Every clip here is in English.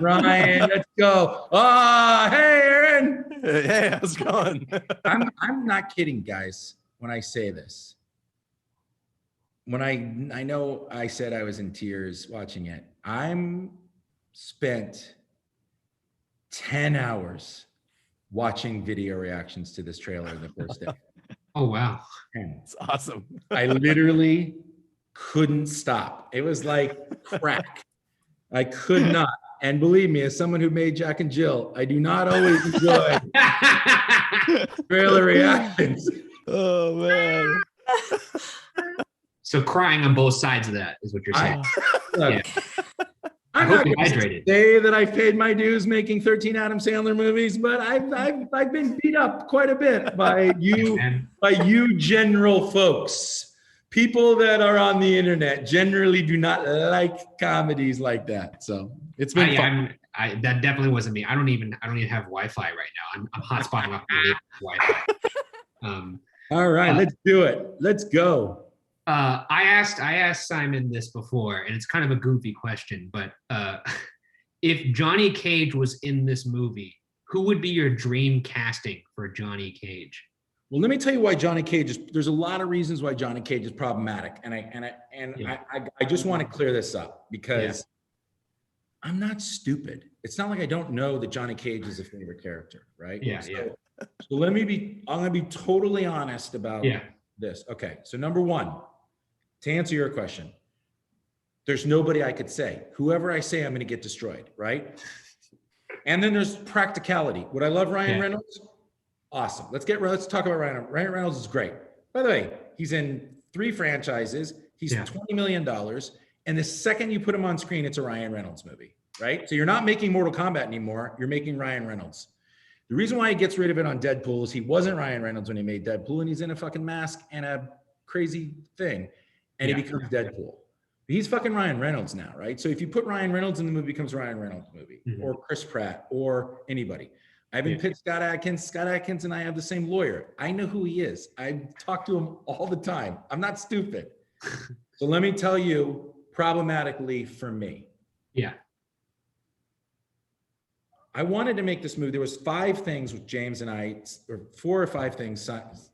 Ryan, let's go. Oh, hey, Aaron. Hey, how's it going? I'm not kidding, guys, when I say this. When I know I said I was in tears watching it. I'm spent 10 hours watching video reactions to this trailer the first day. Oh, wow. It's awesome. I literally couldn't stop. It was like crack. I could not. And believe me, as someone who made Jack and Jill, I do not always enjoy trailer reactions. Oh, man. So crying on both sides of that is what you're saying. Look, I'm hope not you're going to hydrated. say that I paid my dues making 13 Adam Sandler movies, but I've been beat up quite a bit by you general folks. People that are on the internet generally do not like comedies like that. So it's been fun. That definitely wasn't me. I don't even have Wi-Fi right now. I'm hotspotting off my Wi-Fi. All right, let's do it. Let's go. I asked Simon this before, and it's kind of a goofy question, but if Johnny Cage was in this movie, who would be your dream casting for Johnny Cage? Well, let me tell you why Johnny Cage is. There's a lot of reasons why Johnny Cage is problematic, and I just want to clear this up because I'm not stupid. It's not like I don't know that Johnny Cage is a favorite character, right? So I'm going to be totally honest about this. Okay, so number one, to answer your question, there's nobody I could say. Whoever I say, I'm going to get destroyed, right? And then there's practicality. Would I love Ryan Reynolds? Awesome. Let's talk about Ryan. Ryan Reynolds is great. By the way, he's in 3 franchises. He's $20 million. And the second you put him on screen, it's a Ryan Reynolds movie, right? So you're not making Mortal Kombat anymore. You're making Ryan Reynolds. The reason why he gets rid of it on Deadpool is he wasn't Ryan Reynolds when he made Deadpool, and he's in a fucking mask and a crazy thing, and he becomes Deadpool. He's fucking Ryan Reynolds now, right? So if you put Ryan Reynolds in the movie, it becomes a Ryan Reynolds movie, or Chris Pratt, or anybody. I haven't pitched Scott Adkins. Scott Adkins and I have the same lawyer. I know who he is. I talk to him all the time. I'm not stupid. So let me tell you, problematically for me. Yeah. I wanted to make this movie. There was 5 things with James and I, or 4 or 5 things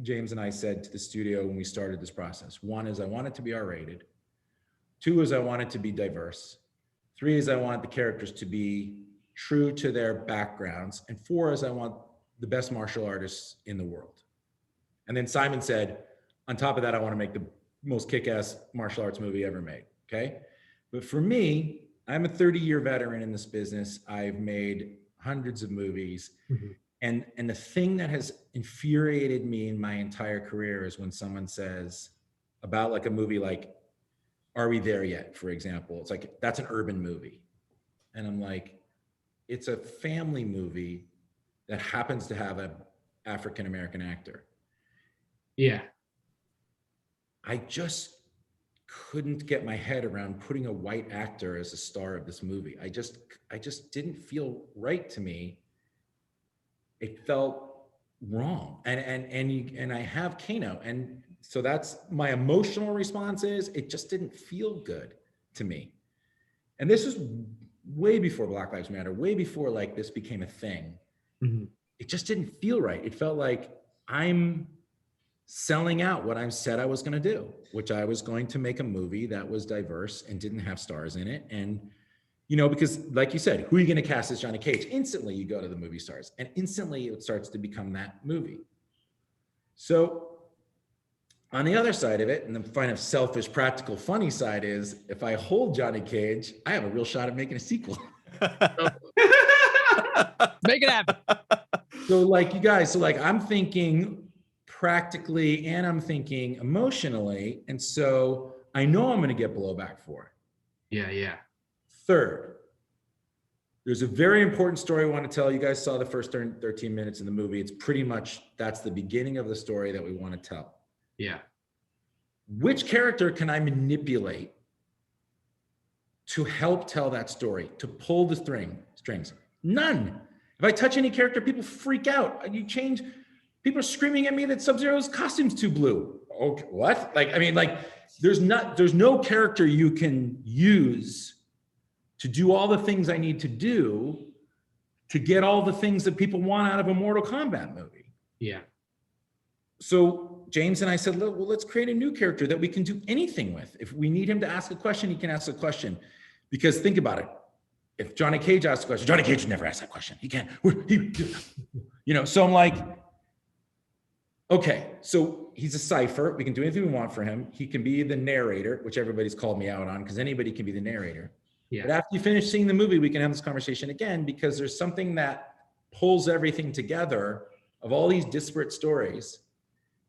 James and I said to the studio when we started this process. 1 is I want it to be R-rated. 2 is I want it to be diverse. 3 is I want the characters to be true to their backgrounds. And 4 is I want the best martial artists in the world. And then Simon said, on top of that, I want to make the most kick-ass martial arts movie ever made, okay? But for me, I'm a 30-year veteran in this business. I've made hundreds of movies. And the thing that has infuriated me in my entire career is when someone says about like a movie like Are We There Yet, for example? It's like, that's an urban movie. And I'm like, it's a family movie that happens to have an African-American actor. Yeah. I just couldn't get my head around putting a white actor as a star of this movie. I just didn't feel right to me. It felt wrong. And I have Kano. And so that's my emotional response is it just didn't feel good to me. And this is way before Black Lives Matter, way before like this became a thing. It just didn't feel right. It felt like I'm selling out what I said I was going to do, which I was going to make a movie that was diverse and didn't have stars in it. And, you know, because like you said, who are you going to cast as Johnny Cage? Instantly you go to the movie stars and instantly it starts to become that movie. So on the other side of it, and the kind of selfish, practical, funny side is if I hold Johnny Cage, I have a real shot at making a sequel. Make it happen. So like you guys, so like I'm thinking practically and I'm thinking emotionally. And so I know I'm going to get blowback for it. Yeah. Third, there's a very important story I want to tell. You guys saw the first 13 minutes in the movie. It's pretty much, that's the beginning of the story that we want to tell. Yeah. Which character can I manipulate to help tell that story, to pull the strings? None. If I touch any character, people freak out. You change, people are screaming at me that Sub-Zero's costume's too blue. Okay, what? Like, I mean, like, there's no character you can use to do all the things I need to do to get all the things that people want out of a Mortal Kombat movie. Yeah. So James and I said, well, let's create a new character that we can do anything with. If we need him to ask a question, he can ask a question. Because think about it. If Johnny Cage asks a question, Johnny Cage would never ask that question. He can't. So I'm like, okay, so he's a cipher. We can do anything we want for him. He can be the narrator, which everybody's called me out on, because anybody can be the narrator. Yeah. But after you finish seeing the movie, we can have this conversation again, because there's something that pulls everything together of all these disparate stories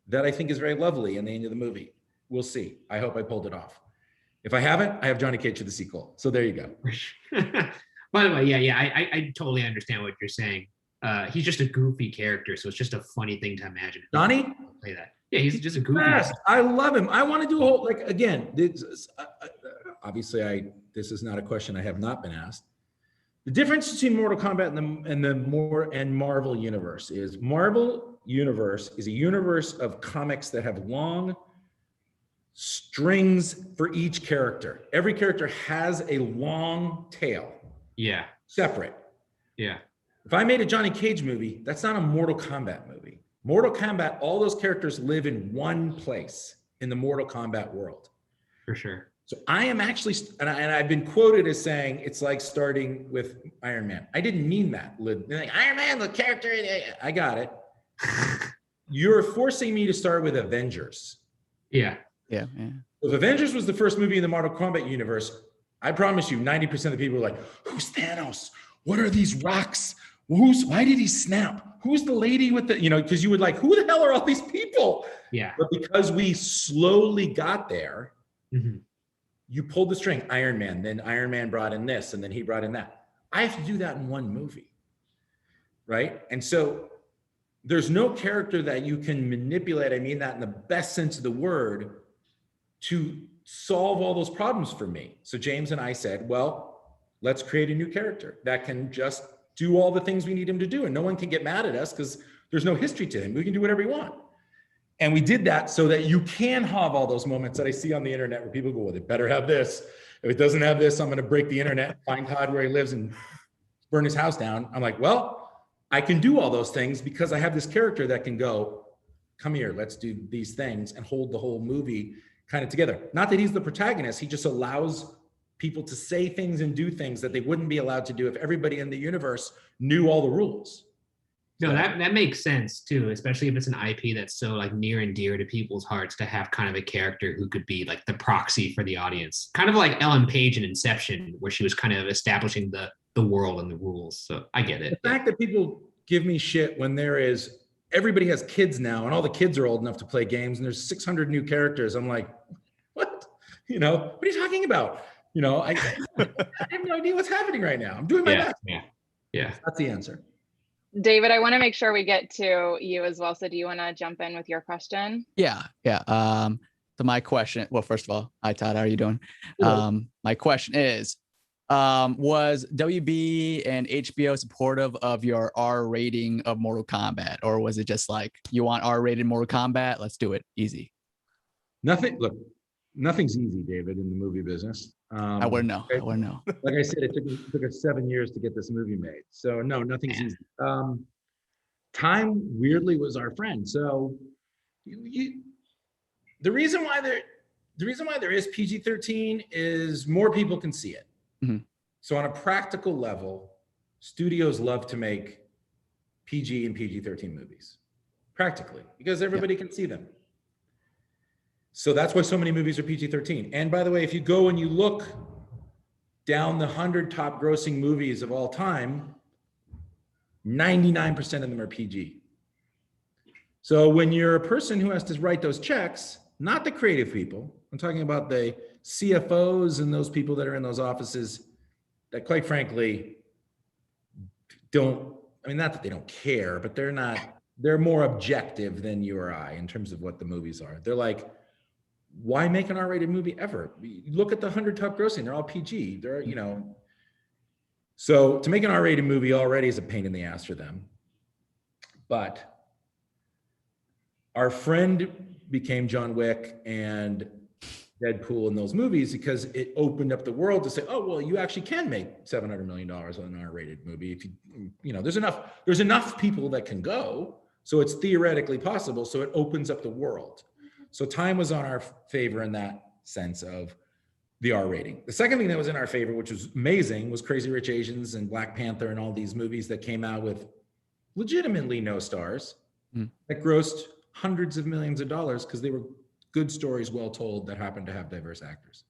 that I think is very lovely in the end of the movie. We'll see. I hope I pulled it off. If I haven't, I have Johnny Cage for the sequel. So there you go. By the way, yeah, I totally understand what you're saying. He's just a goofy character, so it's just a funny thing to imagine. Johnny? Play that. Yeah, he's just a goofy. Yes, I love him. I want to do a whole, like, again, obviously this is not a question I have not been asked. The difference between Mortal Kombat and Marvel Universe is Marvel Universe is a universe of comics that have long strings for each character. Every character has a long tail. Yeah. Separate. Yeah. If I made a Johnny Cage movie, that's not a Mortal Kombat movie. Mortal Kombat, all those characters live in one place in the Mortal Kombat world. For sure. So I am actually, and I've been quoted as saying it's like starting with Iron Man. I didn't mean that. Like, Iron Man, the character, I got it. You're forcing me to start with Avengers. Yeah. Yeah. If Avengers was the first movie in the Mortal Kombat universe, I promise you 90% of the people are like, who's Thanos? What are these rocks? Why did he snap? Who's the lady with the, because you would like, who the hell are all these people? Yeah. But because we slowly got there, mm-hmm. You pulled the string, Iron Man, then Iron Man brought in this, and then he brought in that. I have to do that in one movie, right? And so there's no character that you can manipulate, I mean that in the best sense of the word, to solve all those problems for me. So James and I said, well, let's create a new character that can just do all the things we need him to do. And no one can get mad at us because there's no history to him. We can do whatever we want. And we did that so that you can have all those moments that I see on the internet where people go, well, they better have this. If it doesn't have this, I'm going to break the internet, find Todd where he lives and burn his house down. I'm like, well, I can do all those things because I have this character that can go, come here, let's do these things and hold the whole movie kind of together. Not that he's the protagonist. He just allows people to say things and do things that they wouldn't be allowed to do if everybody in the universe knew all the rules. No, that makes sense too, especially if it's an IP that's so like near and dear to people's hearts to have kind of a character who could be like the proxy for the audience. Kind of like Ellen Page in Inception, where she was kind of establishing the world and the rules. So I get it. The fact that people give me shit when everybody has kids now and all the kids are old enough to play games and there's 600 new characters. I'm like, what? What are you talking about? I have no idea what's happening right now. I'm doing my best. Yeah. That's the answer. David, I want to make sure we get to you as well. So do you want to jump in with your question? Yeah. So my question, well, first of all, hi Todd, how are you doing? My question is, was WB and HBO supportive of your R rating of Mortal Kombat? Or was it just like, you want R rated Mortal Kombat? Let's do it easy. Nothing's easy, David, in the movie business. I wouldn't know. Like I said, it took us 7 years to get this movie made. So no, nothing's easy. Time weirdly was our friend. So the reason why there is PG-13 is more people can see it. Mm-hmm. So on a practical level, studios love to make PG and PG-13 movies, practically, because everybody can see them. So that's why so many movies are PG-13. And by the way, if you go and you look down the 100 top grossing movies of all time, 99% of them are PG. So when you're a person who has to write those checks, not the creative people, I'm talking about the CFOs and those people that are in those offices that quite frankly not that they don't care, but they're more objective than you or I in terms of what the movies are. They're like, why make an R-rated movie ever? Look at the 100 top grossing, they're all PG. So to make an R-rated movie already is a pain in the ass for them. But our friend became John Wick, and Deadpool and those movies because it opened up the world to say, oh, well, you actually can make $700 million on an R-rated movie. If you know, there's enough people that can go. So it's theoretically possible. So it opens up the world. So time was on our favor in that sense of the R rating. The second thing that was in our favor, which was amazing, was Crazy Rich Asians and Black Panther and all these movies that came out with legitimately no stars that grossed hundreds of millions of dollars because they were good stories, well told, that happened to have diverse actors.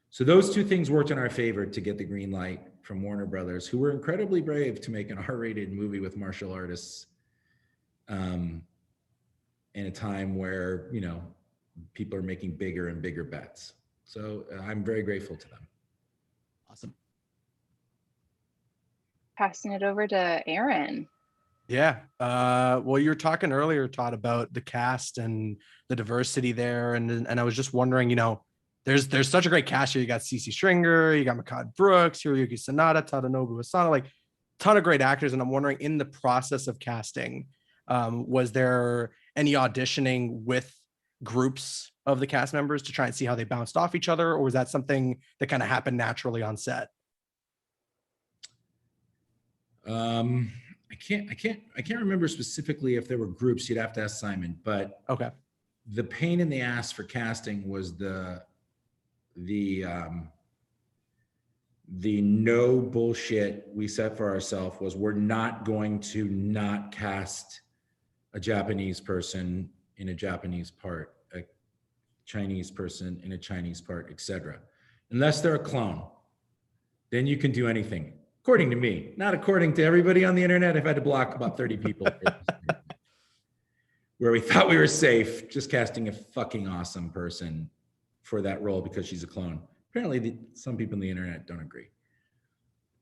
So those two things worked in our favor to get the green light from Warner Brothers, who were incredibly brave to make an R-rated movie with martial artists in a time where, you know, people are making bigger and bigger bets. So I'm very grateful to them. Awesome. Passing it over to Aaron. Yeah. Well, you were talking earlier, Todd, about the cast and the diversity there. And I was just wondering, you know, there's such a great cast here. You got CeCe Stringer, you got Makad Brooks, Hiroyuki Sanada, Tadanobu Asano, like a ton of great actors. And I'm wondering, in the process of casting, was there any auditioning with groups of the cast members to try and see how they bounced off each other? Or was that something that kind of happened naturally on set? I can't remember specifically if there were groups. You'd have to ask Simon, but okay. The pain in the ass for casting was the no bullshit we set for ourselves was we're not going to not cast a Japanese person in a Japanese part, a Chinese person in a Chinese part, etc. Unless they're a clone, then you can do anything. According to me, not according to everybody on the internet. I've had to block about 30 people where we thought we were safe just casting a fucking awesome person for that role because she's a clone. Apparently, some people on the internet don't agree.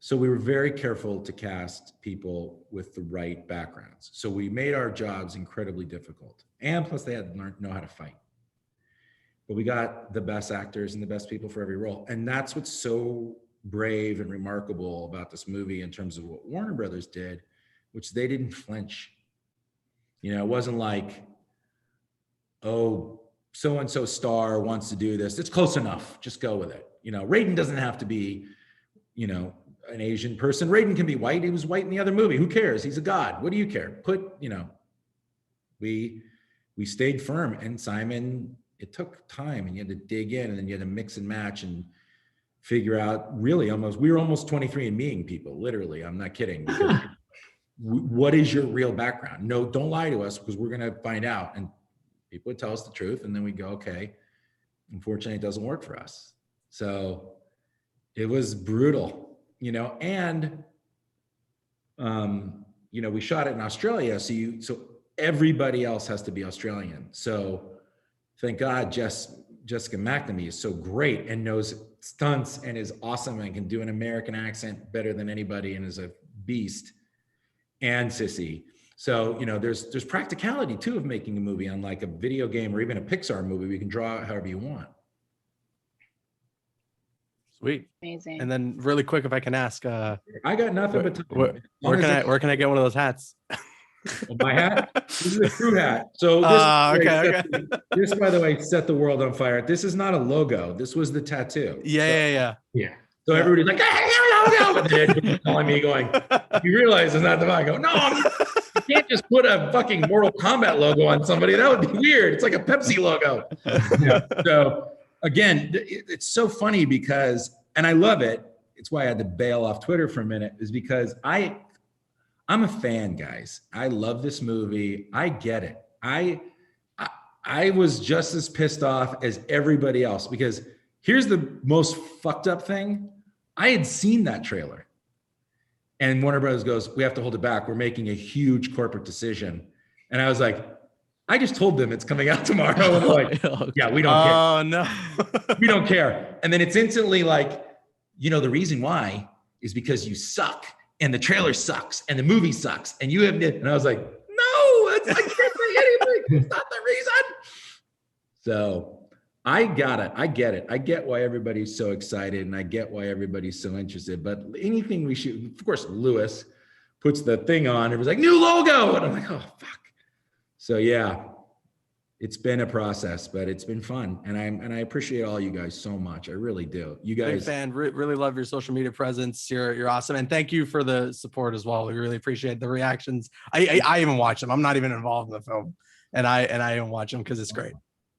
So we were very careful to cast people with the right backgrounds. So we made our jobs incredibly difficult. And plus they had to know how to fight. But we got the best actors and the best people for every role. And that's what's so brave and remarkable about this movie in terms of what Warner Brothers did, which they didn't flinch. You know, it wasn't like, oh, so-and-so star wants to do this. It's close enough. Just go with it. You know, Raiden doesn't have to be, you know, an Asian person. Raiden can be white. He was white in the other movie. Who cares? He's a god. What do you care? We stayed firm. And Simon, it took time and you had to dig in and then you had to mix and match and figure out really we were almost 23andMeing people, literally. I'm not kidding. What is your real background? No, don't lie to us because we're going to find out. And people would tell us the truth. And then we go, okay, unfortunately, it doesn't work for us. So it was brutal, you know, and, you know, we shot it in Australia. So everybody else has to be Australian. So thank God, Jessica McNamee is so great and knows stunts and is awesome and can do an American accent better than anybody and is a beast. And Sissy. So, you know, there's practicality too of making a movie, unlike a video game or even a Pixar movie. We can draw it however you want. Sweet. Amazing. And then really quick, if I can ask, I got nothing but time. Where can I get one of those hats? My hat? This is a crew hat. So this, this, by the way, set the world on fire. This is not a logo. This was the tattoo. Yeah. So everybody's like, hey, logo. And then calling me going, you realize it's not the logo. No, you can't just put a fucking Mortal Kombat logo on somebody. That would be weird. It's like a Pepsi logo. Yeah. So again, it's so funny because, and I love it. It's why I had to bail off Twitter for a minute, is because I'm a fan, guys. I love this movie. I get it. I was just as pissed off as everybody else because here's the most fucked up thing. I had seen that trailer and Warner Brothers goes, we have to hold it back. We're making a huge corporate decision. And I was like, I just told them it's coming out tomorrow. And they're like, yeah, we don't care. Oh, no. We don't care. And then it's instantly like, you know, the reason why is because you suck and the trailer sucks and the movie sucks and you have, and I was like, no, I can't say anything. It's not the reason. So I got it. I get it. I get why everybody's so excited and I get why everybody's so interested, but anything we shoot, of course, Lewis puts the thing on. It was like, new logo. And I'm like, oh, fuck. So yeah, it's been a process, but it's been fun. And I appreciate all you guys so much. I really do. You Big guys, fan. Really love your social media presence. You're awesome. And thank you for the support as well. We really appreciate the reactions. I even watch them. I'm not even involved in the film. And I even watch them because it's great.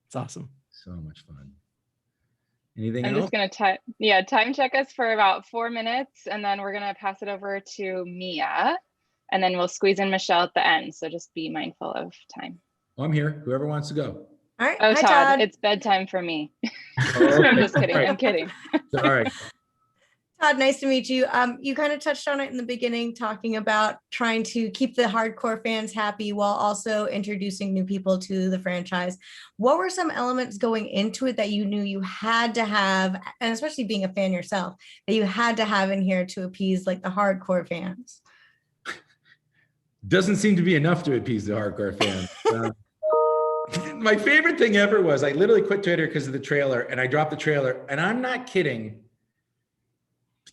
It's awesome. so much fun. Anything I'm else? just gonna time check us for about 4 minutes, and then we're gonna pass it over to Mia, and then we'll squeeze in Michelle at the end. So just be mindful of time. Oh, I'm here. Whoever wants to go. All right. Oh, Hi, Todd, it's bedtime for me. I'm just kidding. I'm kidding. All right. Todd, nice to meet you. You kind of touched on it in the beginning, talking about trying to keep the hardcore fans happy while also introducing new people to the franchise. What were some elements going into it that you knew you had to have, and especially being a fan yourself, that you had to have in here to appease like the hardcore fans? Doesn't seem to be enough to appease the hardcore fans. My favorite thing ever was I literally quit Twitter because of the trailer, and I dropped the trailer, and I'm not kidding.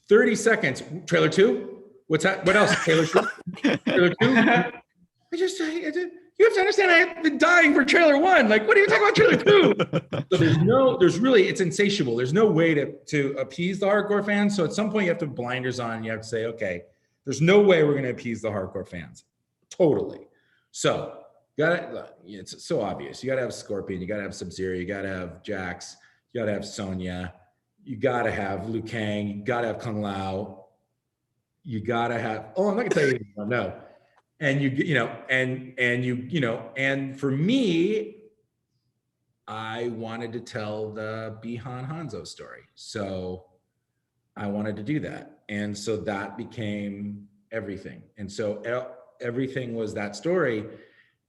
30 seconds. Trailer 2? What's that? What else? Trailer 2? Trailer 2? you have to understand, I've been dying for trailer 1. Like, what are you talking about trailer 2? So it's insatiable. There's no way to appease the hardcore fans. So at some point you have to have blinders on. You have to say, okay, there's no way we're going to appease the hardcore fans. Totally. So it's so obvious. You got to have Scorpion. You got to have Sub-Zero. You got to have Jax. You got to have Sonya. You got to have Liu Kang. You got to have Kung Lao. You got to have, I'm not going to tell you, no. And and for me, I wanted to tell the Bihan Hanzo story. So I wanted to do that. And so that became everything. And so everything was that story,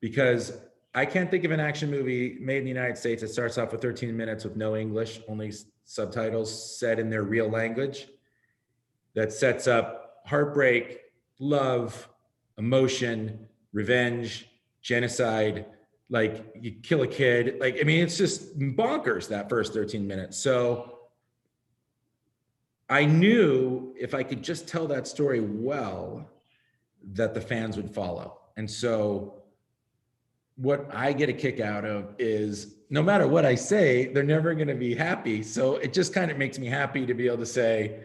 because I can't think of an action movie made in the United States that starts off with 13 minutes with no English, only subtitles said in their real language, that sets up heartbreak, love, emotion, revenge, genocide, like you kill a kid. Like, I mean, it's just bonkers, that first 13 minutes. So I knew if I could just tell that story well, that the fans would follow. And so what I get a kick out of is no matter what I say, they're never going to be happy. So it just kind of makes me happy to be able to say,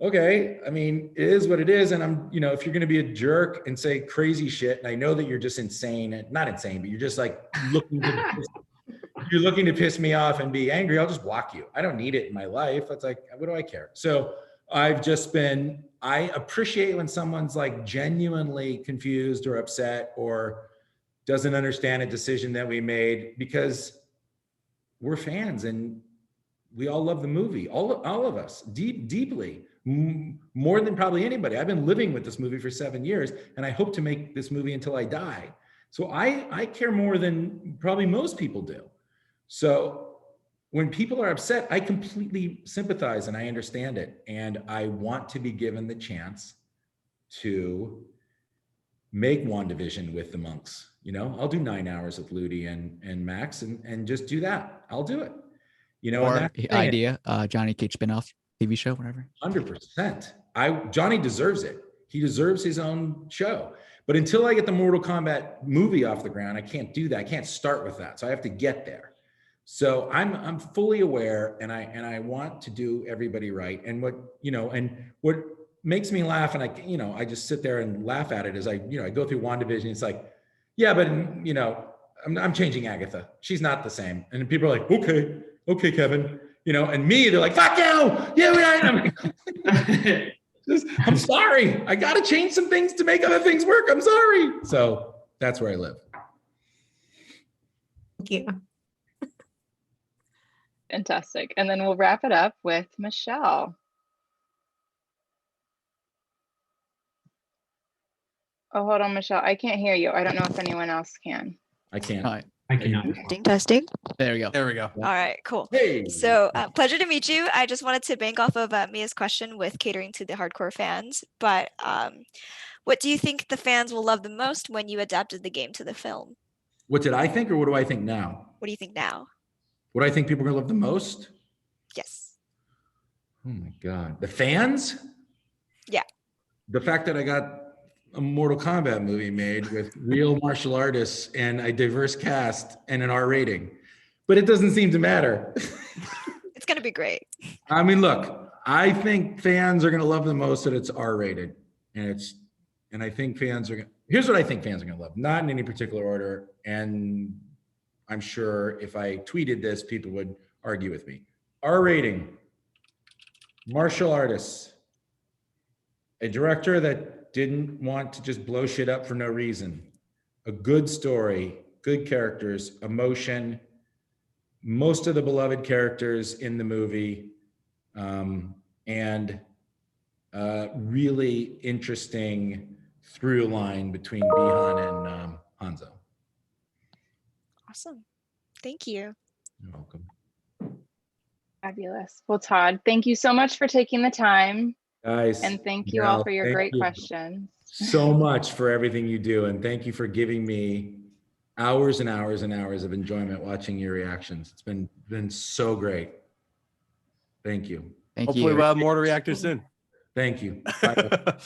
okay, I mean, it is what it is. And I'm, if you're going to be a jerk and say crazy shit, and I know that you're just insane, and not insane, but you're just like looking to piss me off and be angry, I'll just block you. I don't need it in my life. It's like, what do I care? So I appreciate when someone's like genuinely confused or upset or doesn't understand a decision that we made, because we're fans and we all love the movie, all of us, deeply, more than probably anybody. I've been living with this movie for 7 years, and I hope to make this movie until I die. So I care more than probably most people do. So when people are upset, I completely sympathize and I understand it. And I want to be given the chance to make WandaVision with the monks. I'll do 9 hours with Ludi and Max and just do that. I'll do it. Or idea, Johnny Cage spinoff TV show, whatever. 100%. Johnny deserves it. He deserves his own show. But until I get the Mortal Kombat movie off the ground, I can't do that. I can't start with that. So I have to get there. So I'm fully aware, and I want to do everybody right. And what makes me laugh, and I just sit there and laugh at it, is I go through WandaVision. It's like, yeah, but I'm changing Agatha. She's not the same. And people are like, okay, Kevin. And me, they're like, fuck you. Yeah, right. I'm sorry. I got to change some things to make other things work. I'm sorry. So that's where I live. Thank you. Fantastic. And then we'll wrap it up with Michelle. Oh, hold on, Michelle. I can't hear you. I don't know if anyone else can. I can't. All right. I cannot. Testing. There we go. All right, cool. Hey. So pleasure to meet you. I just wanted to bank off of Mia's question with catering to the hardcore fans. But what do you think the fans will love the most when you adapted the game to the film? What did I think, or what do I think now? What do you think now? What do I think people are going to love the most? Yes. Oh my God. The fans? Yeah. The fact that I got a Mortal Kombat movie made with real martial artists and a diverse cast and an R rating, but it doesn't seem to matter. It's gonna be great. I mean, look, I think fans are going to love the most that it's R rated, and I think fans are. Here's what I think fans are going to love, not in any particular order, and I'm sure if I tweeted this, people would argue with me. R rating, martial artists, a director that didn't want to just blow shit up for no reason, a good story, good characters, emotion, most of the beloved characters in the movie, and really interesting through line between Bihan and Hanzo. Awesome. Thank you. You're welcome. Fabulous. Well, Todd, thank you so much for taking the time. Guys, And thank you all for your great questions. So much for everything you do. And thank you for giving me hours and hours and hours of enjoyment watching your reactions. It's been so great. Thank you. Thank Hopefully you. we'll have more to react to soon. Thank you. Bye.